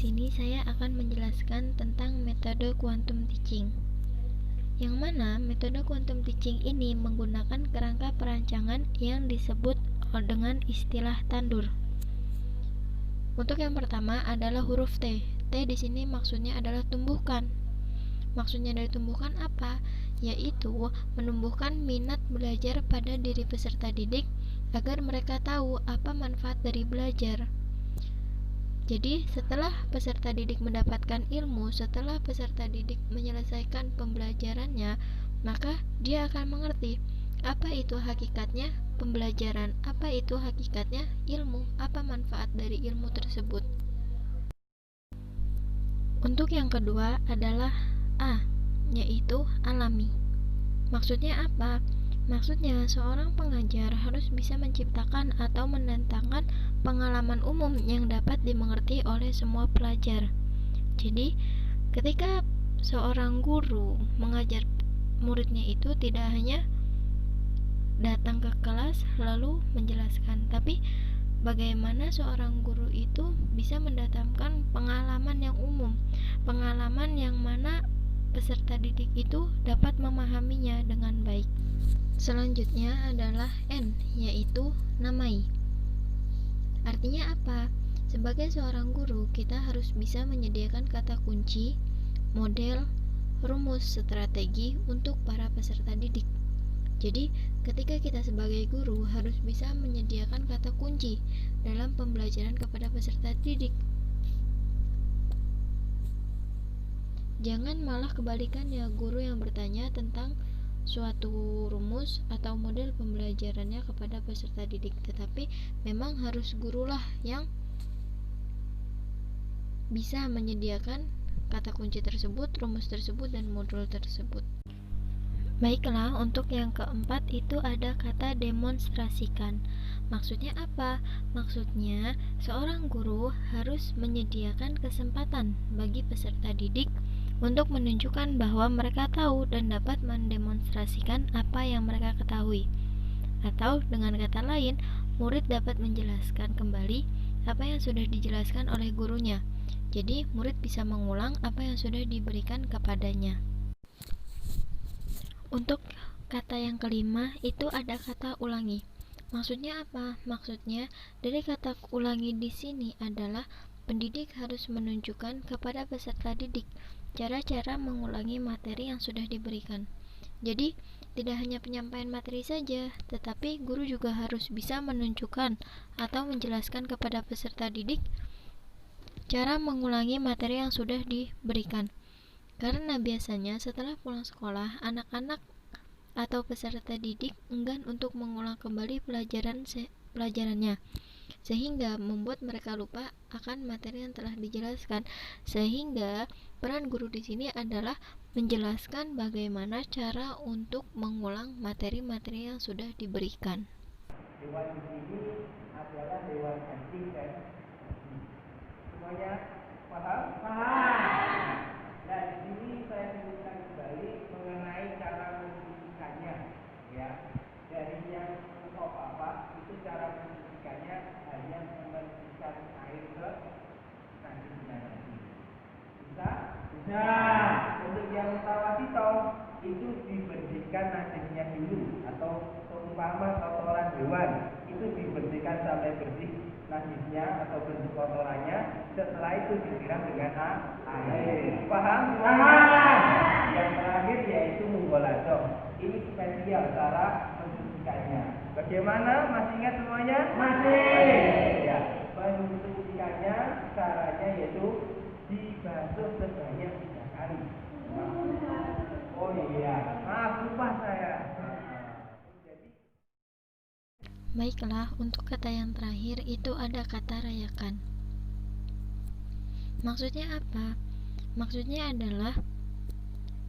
sini saya akan menjelaskan tentang metode quantum teaching. Yang mana metode quantum teaching ini menggunakan kerangka perancangan yang disebut dengan istilah tandur. Untuk yang pertama adalah huruf T. T di sini maksudnya adalah tumbuhkan. Maksudnya dari tumbuhkan apa? Yaitu menumbuhkan minat belajar pada diri peserta didik agar mereka tahu apa manfaat dari belajar. Jadi, setelah peserta didik mendapatkan ilmu, setelah peserta didik menyelesaikan pembelajarannya, maka dia akan mengerti apa itu hakikatnya pembelajaran, apa itu hakikatnya ilmu, apa manfaat dari ilmu tersebut. Untuk yang kedua adalah A, yaitu alami. Maksudnya apa? Maksudnya, seorang pengajar harus bisa menciptakan atau mendatangkan pengalaman umum yang dapat dimengerti oleh semua pelajar. Jadi, ketika seorang guru mengajar muridnya itu tidak hanya datang ke kelas lalu menjelaskan, tapi bagaimana seorang guru itu bisa mendatangkan pengalaman yang umum, pengalaman yang mana peserta didik itu dapat memahaminya dengan baik. Selanjutnya adalah N, yaitu namai. Artinya apa? Sebagai seorang guru, kita harus bisa menyediakan kata kunci, model, rumus, strategi untuk para peserta didik. Jadi, ketika kita sebagai guru harus bisa menyediakan kata kunci dalam pembelajaran kepada peserta didik. Jangan malah kebalikannya, guru yang bertanya tentang suatu rumus atau model pembelajarannya kepada peserta didik, tetapi memang harus gurulah yang bisa menyediakan kata kunci tersebut, rumus tersebut, dan modul tersebut. Baiklah, untuk yang keempat itu ada kata demonstrasikan. Maksudnya apa? Maksudnya, seorang guru harus menyediakan kesempatan bagi peserta didik untuk menunjukkan bahwa mereka tahu dan dapat mendemonstrasikan apa yang mereka ketahui. Atau dengan kata lain, murid dapat menjelaskan kembali apa yang sudah dijelaskan oleh gurunya. Jadi, murid bisa mengulang apa yang sudah diberikan kepadanya. Untuk kata yang kelima itu ada kata ulangi. Maksudnya apa? Maksudnya dari kata ulangi di sini adalah pendidik harus menunjukkan kepada peserta didik cara-cara mengulangi materi yang sudah diberikan. Jadi, tidak hanya penyampaian materi saja, tetapi guru juga harus bisa menunjukkan atau menjelaskan kepada peserta didik cara mengulangi materi yang sudah diberikan. Karena biasanya setelah pulang sekolah, anak-anak atau peserta didik enggan untuk mengulang kembali pelajarannya, sehingga membuat mereka lupa akan materi yang telah dijelaskan. Sehingga peran guru di sini adalah menjelaskan bagaimana cara untuk mengulang materi-materi yang sudah diberikan. Dewan di sini adalah dewan anjing dan semuanya paham? Paham. Nah, di sini saya sebutkan kembali mengenai cara mencucikannya, ya. Dari yang apa itu cara mencucikannya hanya memasukkan air ke nantinya nanti. Bisa? Bisa. Untuk yang mutawasito itu dibersihkan najisnya dulu, atau seumpama kotoran hewan itu dibersihkan sampai bersih najisnya atau bentuk kotorannya, setelah itu disiram dengan air. Paham? Paham. Yang terakhir yaitu mughaladhah. Ini spesial cara mencucikannya. Bagaimana? Masih ingat semuanya? Masih. Ya. Mencucikannya caranya yaitu dibasuh sebanyak 3 kali. Oh iya, lupa saya. Baiklah, untuk kata yang terakhir itu ada kata rayakan. Maksudnya apa? Maksudnya adalah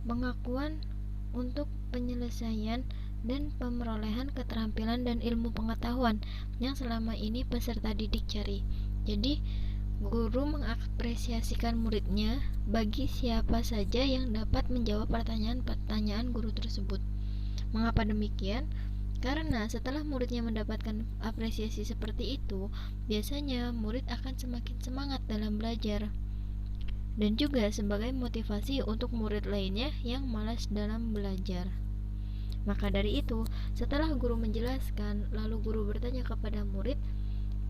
pengakuan untuk penyelesaian dan pemerolehan keterampilan dan ilmu pengetahuan yang selama ini peserta didik cari. Jadi, guru mengapresiasikan muridnya bagi siapa saja yang dapat menjawab pertanyaan-pertanyaan guru tersebut. Mengapa demikian? Karena setelah muridnya mendapatkan apresiasi seperti itu, biasanya murid akan semakin semangat dalam belajar. dan juga sebagai motivasi untuk murid lainnya yang malas dalam belajar. Maka dari itu, setelah guru menjelaskan, lalu guru bertanya kepada murid.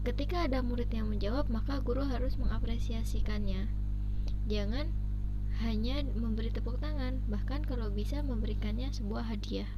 Ketika ada murid yang menjawab, maka guru harus mengapresiasikannya. Jangan hanya memberi tepuk tangan, bahkan kalau bisa memberikannya sebuah hadiah.